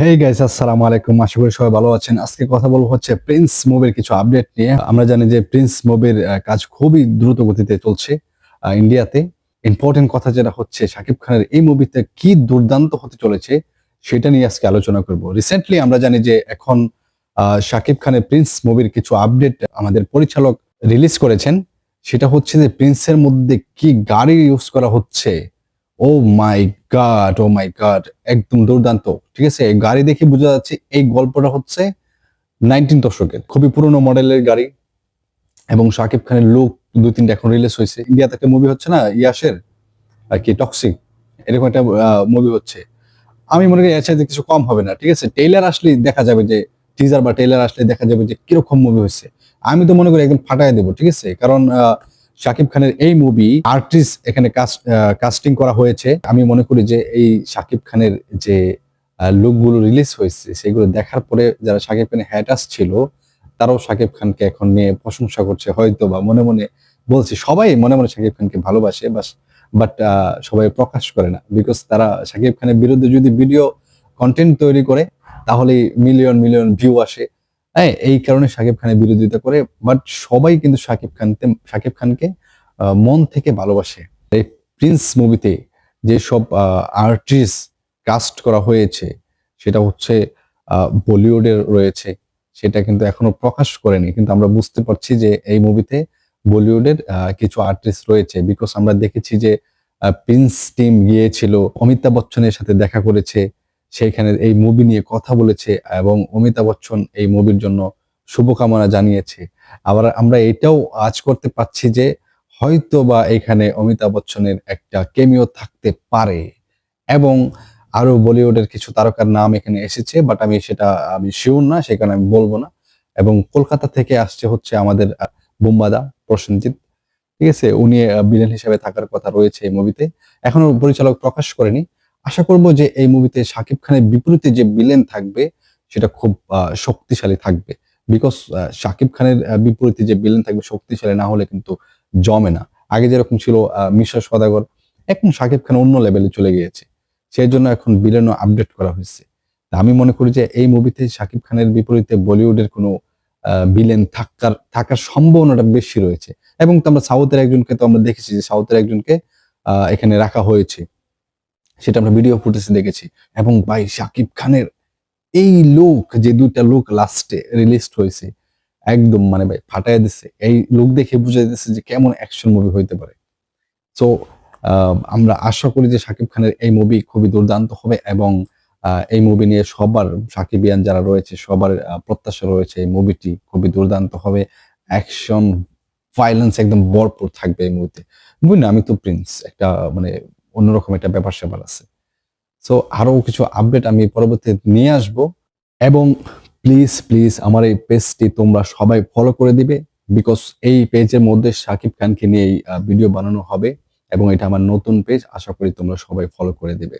Hey guys, আসসালামু আলাইকুম। আশা করি সবাই ভালো আছেন। আজকে কথা বলবো হচ্ছে প্রিন্স মুভির কিছু আপডেট নিয়ে। আমরা জানি যে প্রিন্স মুভির কাজ খুবই দ্রুত গতিতে চলছে ইন্ডিয়াতে। ইম্পর্টেন্ট কথা যেটা হচ্ছে শাকিব খানের এই মুভিতে কি দুর্দান্ত হতে চলেছে সেটা নিয়ে আজকে আলোচনা করব। রিসেন্টলি আমরা জানি যে এখন শাকিব খানের প্রিন্স মুভির কিছু আপডেট আমাদের পরিচালক রিলিজ করেছেন। সেটা হচ্ছে যে প্রিন্সের মধ্যে কি গাড়ি ইউজ করা হচ্ছে। ও মাই গড, ও মাই গড, একদম দুর্দান্ত। ঠিক আছে, এই গাড়ি দেখে বোঝা যাচ্ছে এই গল্পটা হচ্ছে 19 দশকের খুবই পুরনো মডেলের গাড়ি। এবং শাকিব খানের লুক দুই তিনটা এখন রিলিজ হয়েছে। ইন্ডিয়াতে একটা মুভি হচ্ছে না, ইয়াসের আর কি টক্সিক, এরকম একটা মুভি হচ্ছে। আমি মনে করি এর চাইতে কিছু কম হবে না। ঠিক আছে, টেইলার আসলে দেখা যাবে যে টিজার বা টেইলার আসলে দেখা যাবে যে কিরকম মুভি হয়েছে। আমি তো মনে করি একদম ফাটায় দেবো। ঠিক আছে, কারণ শাকিব খানের এই মুভি আর্টিস্ট এখানে কাস্টিং করা হয়েছে। আমি মনে করি যে এই শাকিব খানের যে লুকগুলো রিলিজ হয়েছে সেগুলো দেখার পরে যারা শাকিব খানের হ্যাটার্স ছিল তারাও শাকিব খানকে এখন নিয়ে প্রশংসা করছে, হয়তো বা মনে মনে বলছে। সবাই মনে মনে শাকিব খানকে ভালোবাসে, বাট সবাই প্রকাশ করে না, বিকজ তারা শাকিব খানের বিরুদ্ধে যদি ভিডিও কন্টেন্ট তৈরি করে তাহলে মিলিয়ন মিলিয়ন ভিউ আসে। হ্যাঁ, এই কারণে শাকিব খানের বিরোধিতা করে। বাট সবাই কিন্তু শাকিব খানকে মন থেকে ভালোবাসে। এই প্রিন্স মুভিতে যেসব আর্টিস্ট কাস্ট করা হয়েছে সেটা হচ্ছে বলিউডের রয়েছে, সেটা কিন্তু এখনো প্রকাশ করেনি, কিন্তু আমরা বুঝতে পারছি যে এই মুভিতে বলিউডের কিছু আর্টিস্ট রয়েছে। বিকজ আমরা দেখেছি যে প্রিন্স টিম গিয়েছিল, অমিতাভ বচ্চনের সাথে দেখা করেছে, সেইখানে এই মুভি নিয়ে কথা বলেছে এবং অমিতাভ বচ্চন এই মুভির জন্য শুভকামনা জানিয়েছে। আবার আমরা এটাও আজ করতে পারছি যে হয়তো বা এখানে অমিতাভ বচ্চনের একটা কেমিও থাকতে পারে। এবং আরো বলিউডের কিছু তারকার নাম এখানে এসেছে, বাট আমি শিওর না, সে কারণে আমি বলবো না। এবং কলকাতা থেকে আসছে হচ্ছে আমাদের বুম্বাদা প্রসেনজিৎ। ঠিক আছে, উনি ভিলেন হিসেবে থাকার কথা রয়েছে এই মুভিতে, এখনো পরিচালক প্রকাশ করেনি। আশা করব যে এই মুভিতে শাকিব খানের বিপরীতে যে ভিলেন থাকবে সেটা খুব শক্তিশালী থাকবে। বিকজ শাকিব খানের বিপরীতে যে ভিলেন থাকবে শক্তিশালী না হলে কিন্তু জমে না। আগে যেরকম ছিল মিশা সওদাগর, এখন শাকিব খান অন্য লেভেলে চলে গিয়েছে, সেই জন্য এখন ভিলেনও আপডেট করা হয়েছে। তা আমি মনে করি যে এই মুভিতে শাকিব খানের বিপরীতে বলিউডের কোনো ভিলেন থাকার সম্ভাবনাটা বেশি রয়েছে। এবং তো আমরা সাউথের একজনকে তো আমরা দেখেছি যে সাউথের একজনকে এখানে রাখা হয়েছে, সেটা আমরা ভিডিও ফুটেজে দেখেছি। এবং ভাই শাকিব খানের এই লুক, যে দুইটা লুক লাস্টে রিলিজ হয়েছে, একদম মানে ভাই ফাটায় দিচ্ছে। এই লুক দেখে বুঝা যাচ্ছে যে কেমন অ্যাকশন মুভি হইতে পারে। সো আমরা আশা করি যে শাকিব খানের এই মুভি খুবই দুর্দান্ত হবে। এবং এই মুভি নিয়ে সবার, সাকিবিয়ান যারা রয়েছে সবার প্রত্যাশা রয়েছে এই মুভিটি খুবই দুর্দান্ত হবে। অ্যাকশন, ভায়োলেন্স একদম ভরপুর থাকবে এই মুভিতে। বুঝলি না, আমি তো প্রিন্স একটা মানে অন্যরকম একটা ব্যাপার-স্যাপার আছে। সো আরো কিছু আপডেট আমি পরবর্তীতে নিয়ে আসবো। এবং প্লিজ প্লিজ আমার এই পেজটি তোমরা সবাই ফলো করে দিবে। বিকজ এই পেজের মধ্যে শাকিব খানকে নিয়ে ভিডিও বানানো হবে এবং এটা আমার নতুন পেজ। আশা করি তোমরা সবাই ফলো করে দিবে।